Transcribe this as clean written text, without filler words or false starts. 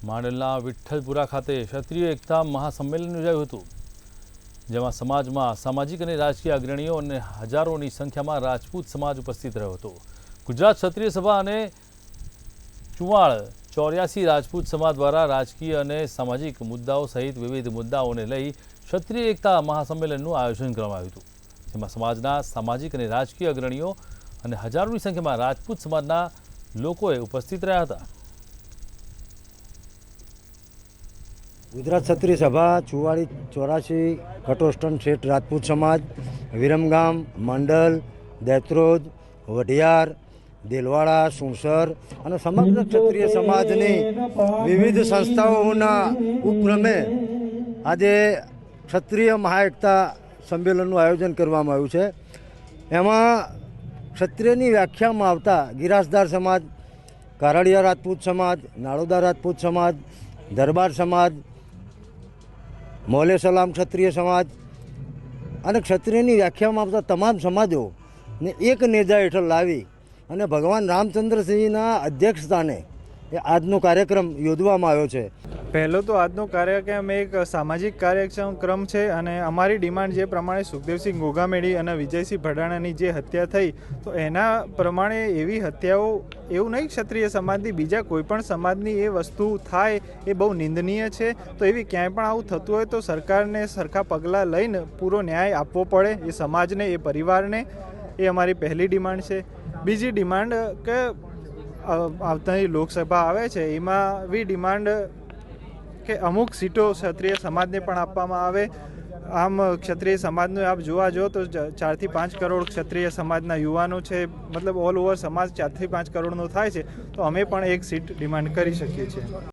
માંડલના વિઠ્ઠલપુરા ખાતે ક્ષત્રિય એકતા મહાસંમેલન યોજાયું હતું, જેમાં સમાજમાં સામાજિક અને રાજકીય અગ્રણીઓ અને હજારોની સંખ્યામાં રાજપૂત સમાજ ઉપસ્થિત રહ્યો હતો। ગુજરાત ક્ષત્રિય સભા અને ચુવાળ 84 રાજપૂત સમાજ દ્વારા રાજકીય અને સામાજિક મુદ્દાઓ સહિત વિવિધ મુદ્દાઓને લઈ ક્ષત્રિય એકતા મહાસંમેલનનું આયોજન કરવામાં આવ્યું હતું, જેમાં સમાજના સામાજિક અને રાજકીય અગ્રણીઓ અને હજારોની સંખ્યામાં રાજપૂત સમાજના લોકોએ ઉપસ્થિત રહ્યા હતા। ગુજરાત ક્ષત્રિય સભા 84 કટોસ્ટન શેઠ રાજપૂત સમાજ, વિરમગામ, મંડલ, દેત્રોદ, વઢિયાર, દેલવાડા, સુણસર અને સમગ્ર ક્ષત્રિય સમાજની વિવિધ સંસ્થાઓના ઉપક્રમે આજે ક્ષત્રિય મહાએકતા સંમેલનનું આયોજન કરવામાં આવ્યું છે। એમાં ક્ષત્રિયની વ્યાખ્યામાં આવતા ગિરાસદાર સમાજ, કારડિયા રાજપૂત સમાજ, નાળોદા રાજપૂત સમાજ, દરબાર સમાજ, મોલે સલામ ક્ષત્રિય સમાજ અને ક્ષત્રિયની વ્યાખ્યામાં આવતા તમામ સમાજોને એક નેજા હેઠળ લાવી અને ભગવાન રામચંદ્રસિંહના અધ્યક્ષસ્થાને આજનો કાર્યક્રમ યોજવામાં આવ્યો છે। પહેલો તો આજનો કાર્યક્રમ એક સામાજિક કાર્યક્રમ છે અને અમારી ડિમાન્ડ જે પ્રમાણે સુખદેવસિંહ ગોગામેડી અને વિજયસિંહ ભડાણાની જે હત્યા થઈ, તો એના પ્રમાણે એવી હત્યાઓ એવું નહીં ક્ષત્રિય સમાજની, બીજા કોઈ પણ સમાજની એ વસ્તુ થાય એ બહુ નિંદનીય છે। તો એવી ક્યાંય પણ આવું થતું હોય તો સરકારને સરખા પગલાં લઈને પૂરો ન્યાય આપવો પડે એ સમાજને, એ પરિવારને। એ અમારી પહેલી ડિમાન્ડ છે। બીજી ડિમાન્ડ કે આવતા લોકસભા આવે છે એમાં બી ડિમાન્ડ કે અમુક સીટો ક્ષત્રિય સમાજને પણ આપવામાં આવે। આમ ક્ષત્રિય સમાજનું આપ જોવા જો તો 4 થી 5 કરોડ ક્ષત્રિય સમાજના યુવાનો છે, મતલબ ઓલ ઓવર સમાજ 4 થી 5 કરોડનો થાય છે, તો અમે પણ એક સીટ ડિમાન્ડ કરી શકીએ છીએ।